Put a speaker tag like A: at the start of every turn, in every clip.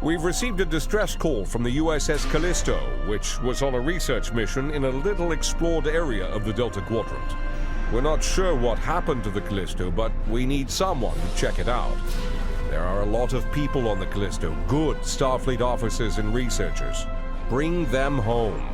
A: We've received a distress call from the U.S.S. Callisto, which was on a research mission in a little explored area of the Delta Quadrant. We're not sure what happened to the Callisto, but we need someone to check it out. There are a lot of people on the Callisto, good Starfleet officers and researchers. Bring them home.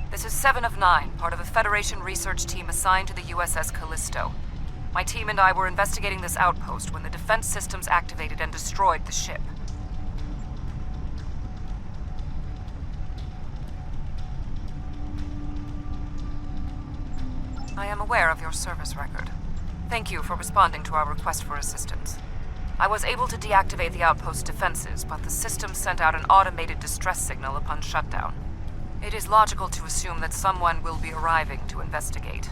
B: This is 7 of 9, part of a Federation research team assigned to the U.S.S. Callisto. My team and I were investigating this outpost when the defense systems activated and destroyed the ship. I am aware of your service record. Thank you for responding to our request for assistance. I was able to deactivate the outpost's defenses, but the system sent out an automated distress signal upon shutdown. It is logical to assume that someone will be arriving to investigate.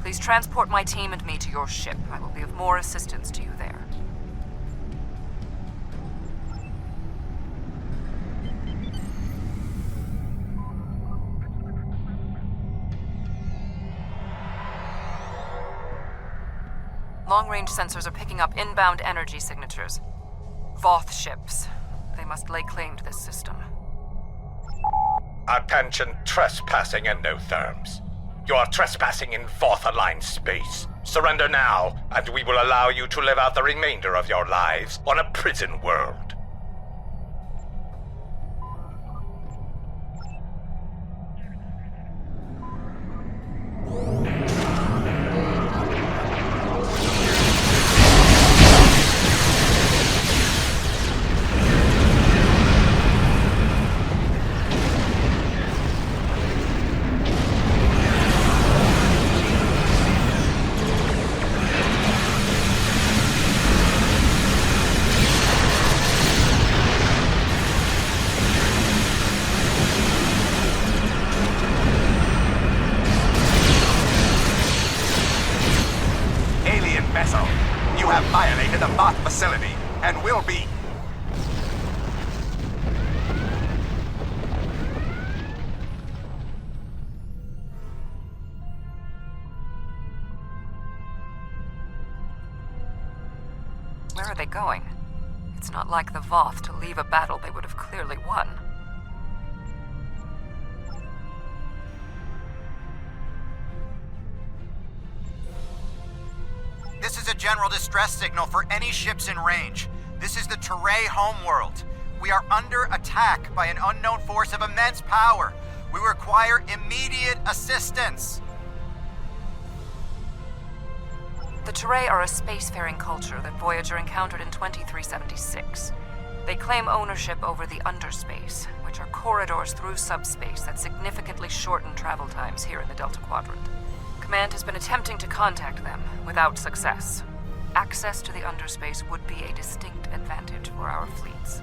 B: Please transport my team and me to your ship. I will be of more assistance to you there. Long-range sensors are picking up inbound energy signatures. Voth ships. They must lay claim to this system.
C: Attention, trespassing endotherms. You are trespassing in Voth-aligned space. Surrender now, and we will allow you to live out the remainder of your lives on a prison world. You have violated the Voth facility, and will be.
B: Where are they going? It's not like the Voth to leave a battle they would have clearly won.
D: This is a general distress signal for any ships in range. This is the Teray homeworld. We are under attack by an unknown force of immense power. We require immediate assistance.
B: The Teray are a spacefaring culture that Voyager encountered in 2376. They claim ownership over the underspace, which are corridors through subspace that significantly shorten travel times here in the Delta Quadrant. Command has been attempting to contact them, without success. Access to the underspace would be a distinct advantage for our fleets.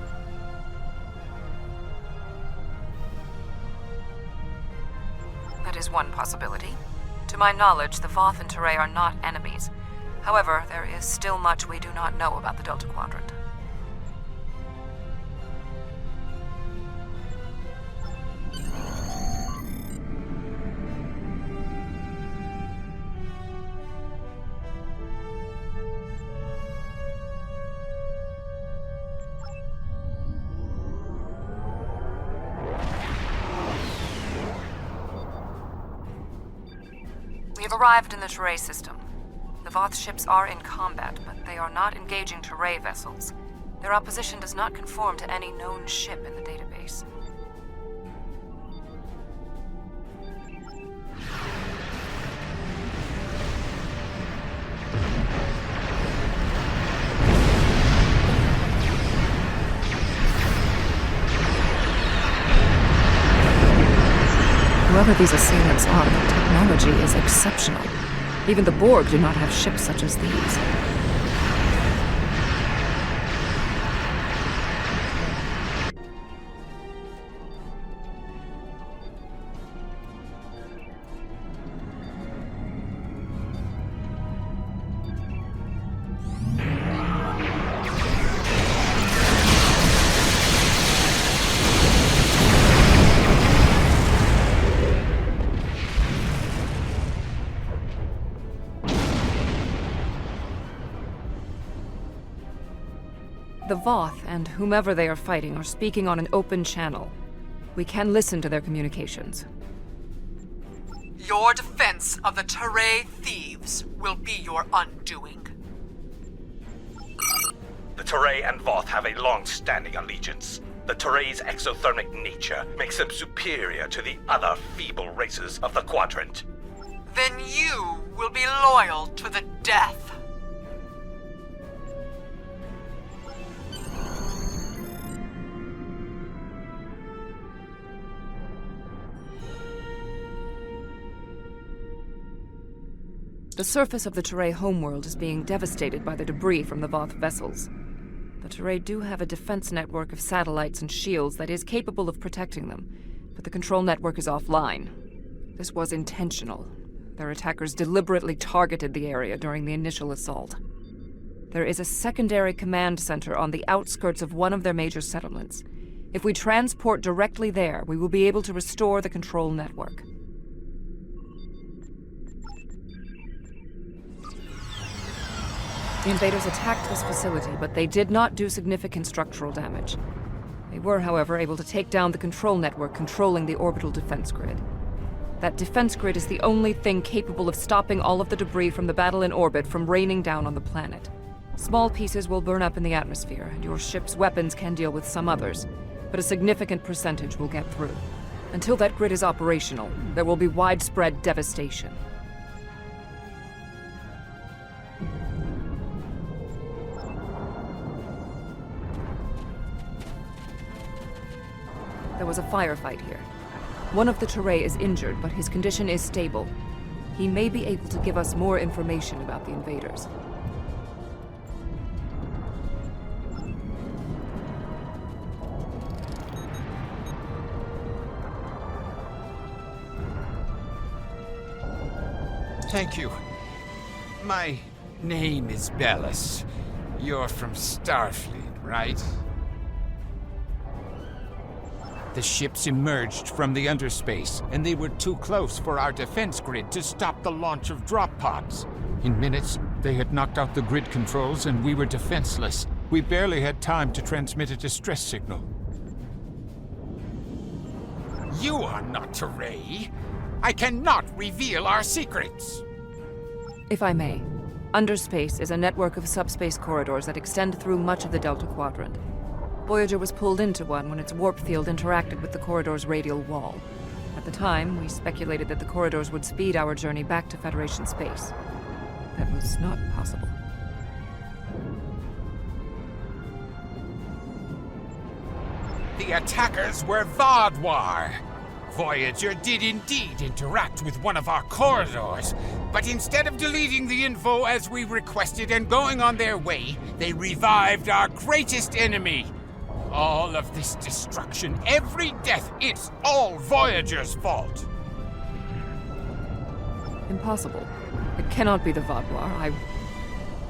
B: That is one possibility. To my knowledge, the Voth and Teray are not enemies. However, there is still much we do not know about the Delta Quadrant. We've arrived in the Teray system. The Voth ships are in combat, but they are not engaging Teray vessels. Their opposition does not conform to any known ship in the database. Whoever these assailants are, the technology is exceptional. Even the Borg do not have ships such as these. The Voth and whomever they are fighting are speaking on an open channel. We can listen to their communications.
E: Your defense of the Teray thieves will be your undoing.
C: The Teray and Voth have a long-standing allegiance. The Teray's exothermic nature makes them superior to the other feeble races of the Quadrant.
E: Then you will be loyal to the death.
B: The surface of the Teray homeworld is being devastated by the debris from the Voth vessels. The Teray do have a defense network of satellites and shields that is capable of protecting them, but the control network is offline. This was intentional. Their attackers deliberately targeted the area during the initial assault. There is a secondary command center on the outskirts of one of their major settlements. If we transport directly there, we will be able to restore the control network. The invaders attacked this facility, but they did not do significant structural damage. They were, however, able to take down the control network controlling the orbital defense grid. That defense grid is the only thing capable of stopping all of the debris from the battle in orbit from raining down on the planet. Small pieces will burn up in the atmosphere, and your ship's weapons can deal with some others, but a significant percentage will get through. Until that grid is operational, there will be widespread devastation. There was a firefight here. One of the Teray is injured, but his condition is stable. He may be able to give us more information about the invaders.
F: Thank you. My name is Bellis. You're from Starfleet, right? The ships emerged from the underspace, and they were too close for our defense grid to stop the launch of drop pods. In minutes, they had knocked out the grid controls, and we were defenseless. We barely had time to transmit a distress signal. You are not Teray. I cannot reveal our secrets.
B: If I may, underspace is a network of subspace corridors that extend through much of the Delta Quadrant. Voyager was pulled into one when its warp field interacted with the corridor's radial wall. At the time, we speculated that the corridors would speed our journey back to Federation space. That was not possible.
F: The attackers were Vaadwaur. Voyager did indeed interact with one of our corridors, but instead of deleting the info as we requested and going on their way, they revived our greatest enemy. All of this destruction, every death, it's all Voyager's fault.
B: Impossible. It cannot be the Vaadwaur.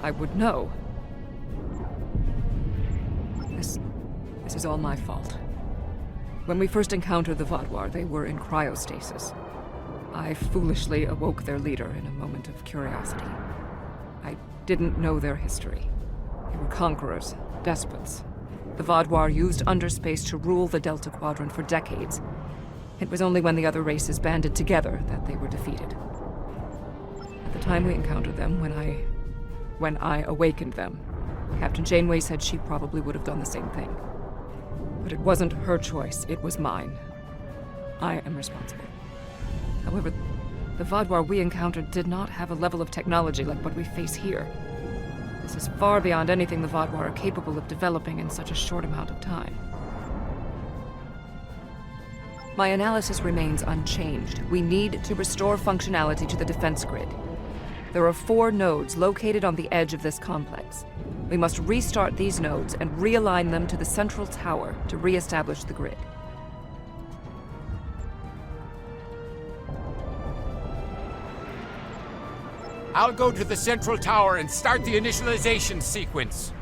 B: I would know. This is all my fault. When we first encountered the Vaadwaur, they were in cryostasis. I foolishly awoke their leader in a moment of curiosity. I didn't know their history. They were conquerors, despots. The Vaadwaur used underspace to rule the Delta Quadrant for decades. It was only when the other races banded together that they were defeated. At the time we encountered them, when I awakened them, Captain Janeway said she probably would have done the same thing. But it wasn't her choice, it was mine. I am responsible. However, the Vaadwaur we encountered did not have a level of technology like what we face here. This is far beyond anything the Vaadwaur are capable of developing in such a short amount of time. My analysis remains unchanged. We need to restore functionality to the defense grid. There are 4 nodes located on the edge of this complex. We must restart these nodes and realign them to the central tower to re-establish the grid.
F: I'll go to the central tower and start the initialization sequence.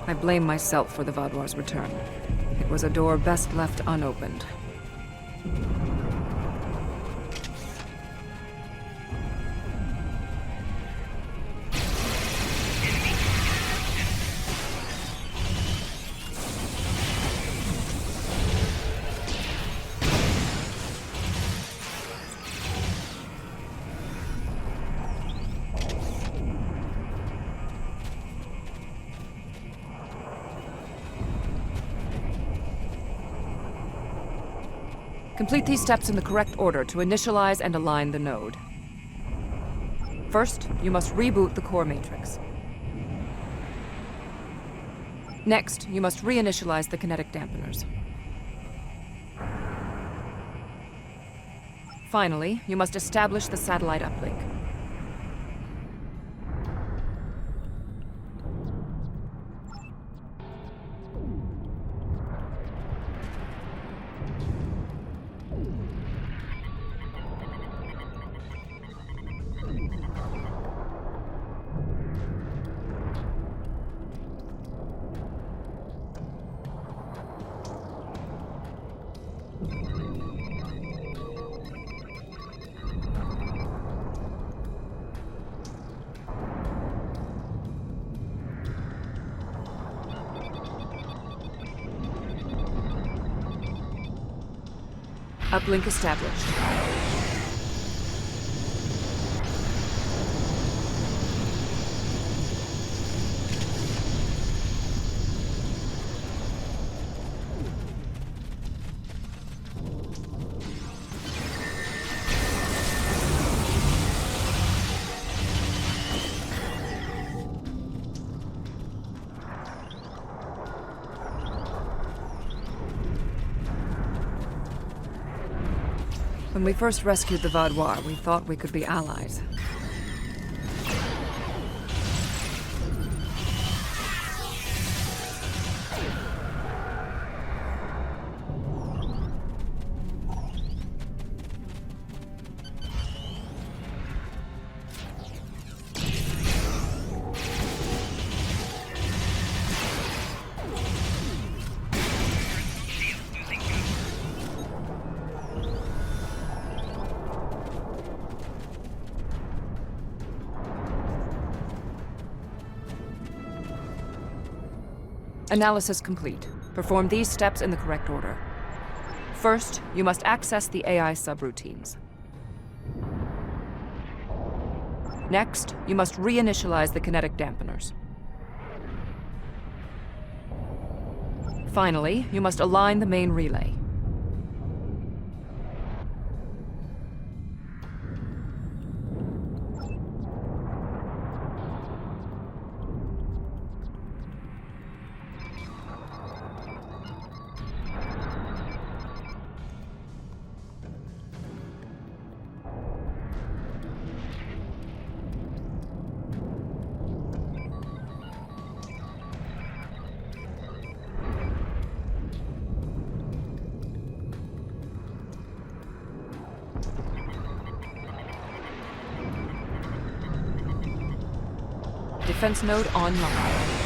B: I blame myself for the Vaadwaur's return. It was a door best left unopened. Complete these steps in the correct order to initialize and align the node. First, you must reboot the core matrix. Next, you must reinitialize the kinetic dampeners. Finally, you must establish the satellite uplink. Uplink established. When we first rescued the Vaadwaur, we thought we could be allies. Analysis complete. Perform these steps in the correct order. First, you must access the AI subroutines. Next, you must reinitialize the kinetic dampeners. Finally, you must align the main relay. defense node online.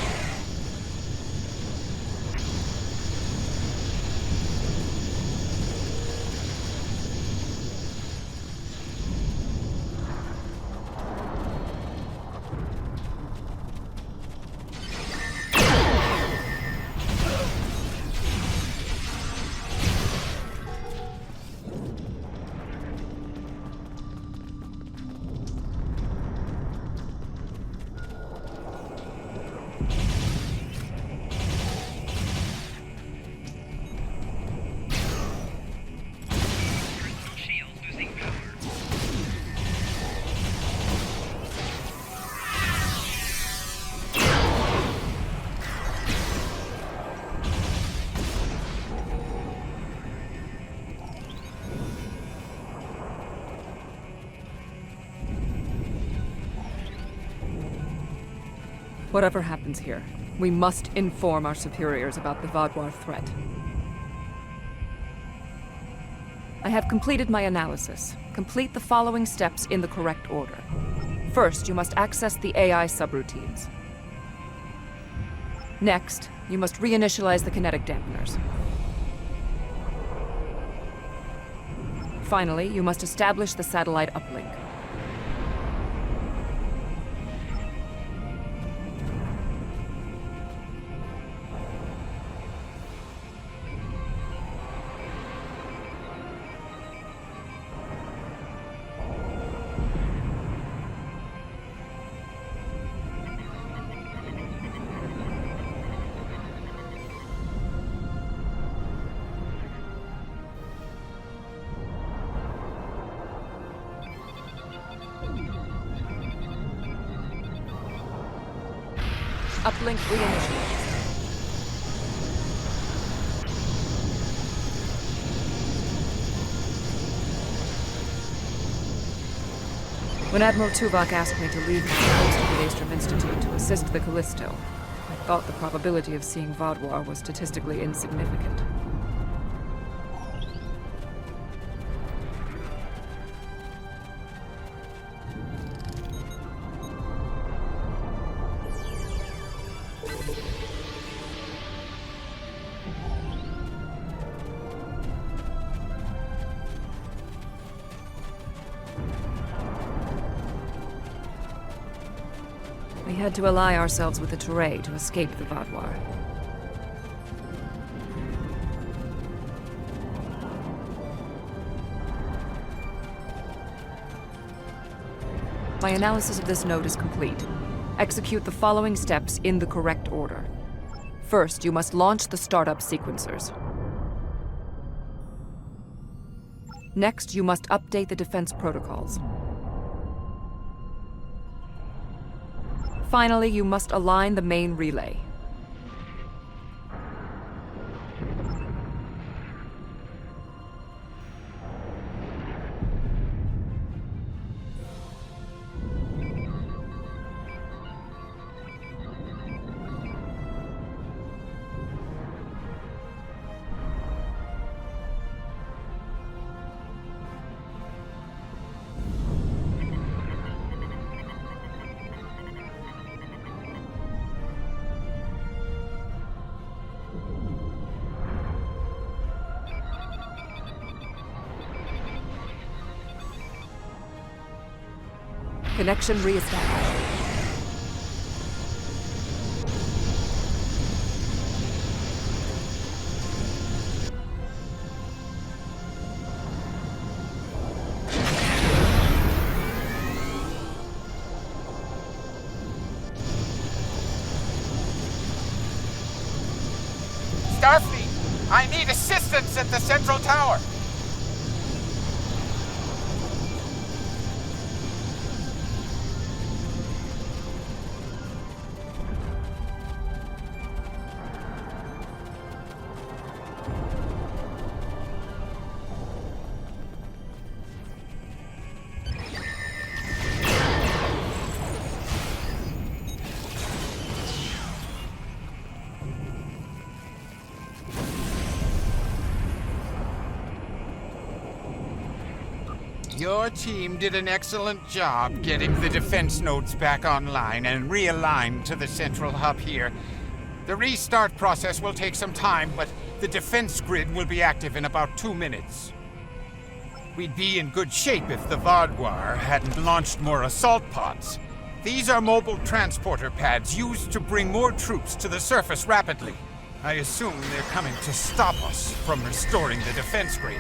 B: Whatever happens here, we must inform our superiors about the Vaadwaur threat. I have completed my analysis. Complete the following steps in the correct order. First, you must access the AI subroutines. Next, you must reinitialize the kinetic dampeners. Finally, you must establish the satellite uplink. Uplink reinitialized. When Admiral Tuvok asked me to leave my post at the Daystrom Institute to assist the Callisto, I thought the probability of seeing Vaadwaur was statistically insignificant. We had to ally ourselves with the Teray to escape the Vaadwaur. My analysis of this node is complete. Execute the following steps in the correct order. First, you must launch the startup sequencers. Next, you must update the defense protocols. Finally, you must align the main relay. Connection reestablished.
F: Starfleet, I need assistance at the central tower. Your team did an excellent job getting the defense nodes back online and realigned to the central hub here. The restart process will take some time, but the defense grid will be active in about 2 minutes. We'd be in good shape if the Vaadwaur hadn't launched more assault pods. These are mobile transporter pads used to bring more troops to the surface rapidly. I assume they're coming to stop us from restoring the defense grid.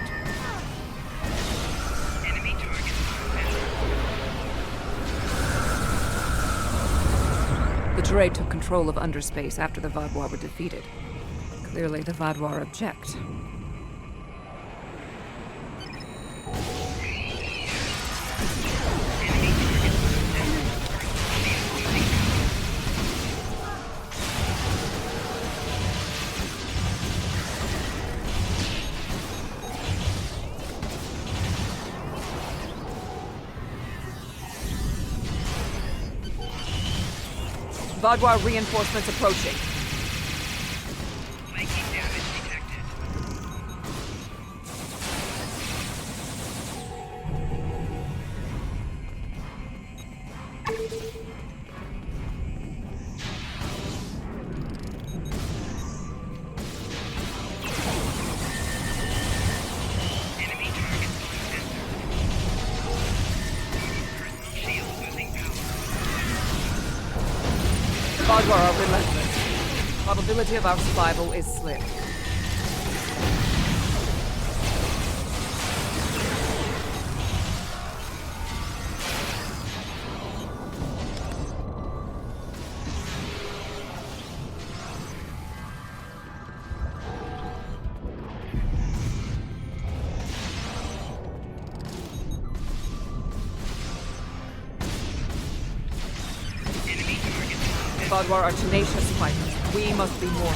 B: The Teray took control of underspace after the Vaadwaur were defeated. Clearly, the Vaadwaur object. Vaadwaur reinforcements approaching.
G: Making damage detected. Enemy target censored. Personal shield losing power.
B: Vaadwaur are relentless. Probability of our survival is slim. Vaadwaur are tenacious fighters. We must be more.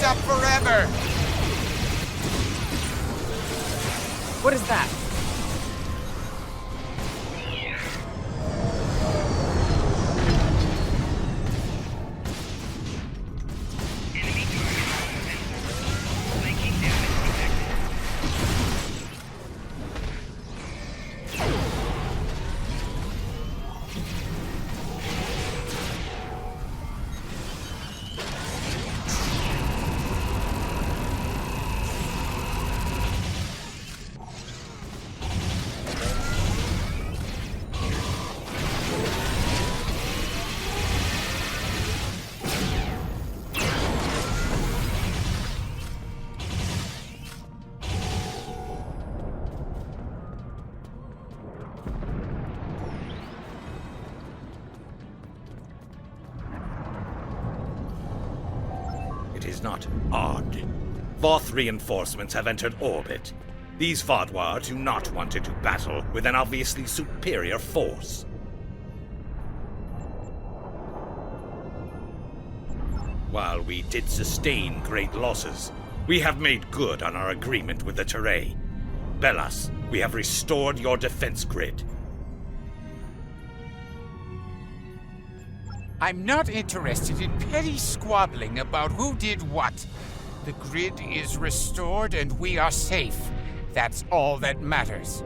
F: Up forever!
B: What is that?
G: Enemy target censored. Making damage detected.
C: It is not odd. Voth reinforcements have entered orbit. These Vaadwaur do not want to do battle with an obviously superior force. While we did sustain great losses, we have made good on our agreement with the Teray. Bellas, we have restored your defense grid.
F: I'm not interested in petty squabbling about who did what. The grid is restored and we are safe. That's all that matters.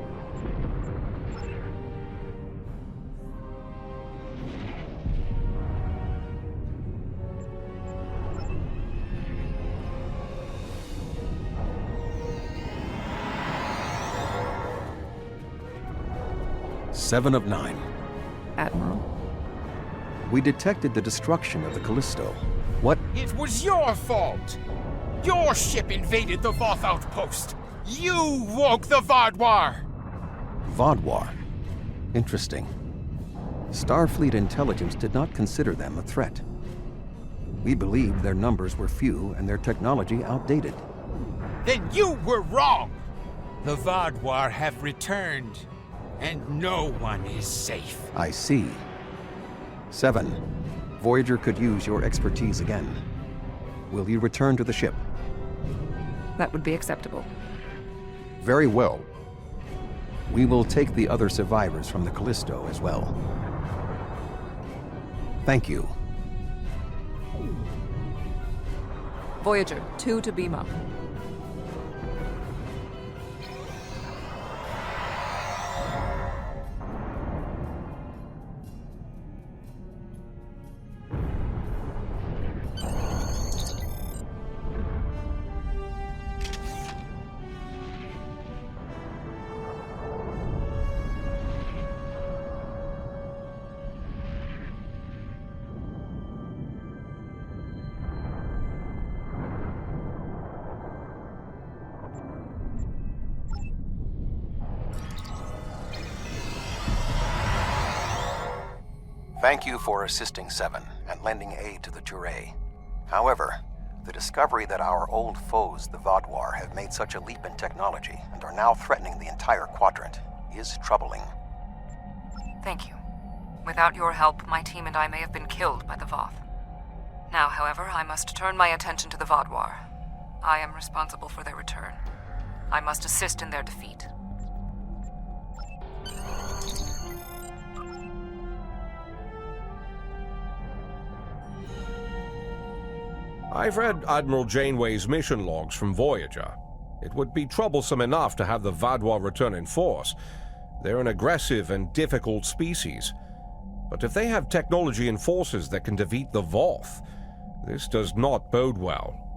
H: Seven of 9.
B: Admiral?
H: We detected the destruction of the Callisto. What?
F: It was your fault! Your ship invaded the Voth outpost! You woke the Vaadwaur!
H: Vaadwaur. Interesting. Starfleet intelligence did not consider them a threat. We believed their numbers were few and their technology outdated.
F: Then you were wrong! The Vaadwaur have returned, and no one is safe.
H: I see. 7. Voyager could use your expertise again. Will you return to the ship?
B: That would be acceptable.
H: Very well. We will take the other survivors from the Callisto as well. Thank you.
B: Voyager, 2 to beam up.
H: Thank you for assisting 7 and lending aid to the Touré. However, the discovery that our old foes, the Vaadwaur, have made such a leap in technology and are now threatening the entire quadrant is troubling.
B: Thank you. Without your help, my team and I may have been killed by the Voth. Now, however, I must turn my attention to the Vaadwaur. I am responsible for their return. I must assist in their defeat.
A: I've read Admiral Janeway's mission logs from Voyager. It would be troublesome enough to have the Vaadwaur return in force. They're an aggressive and difficult species. But if they have technology and forces that can defeat the Voth, this does not bode well.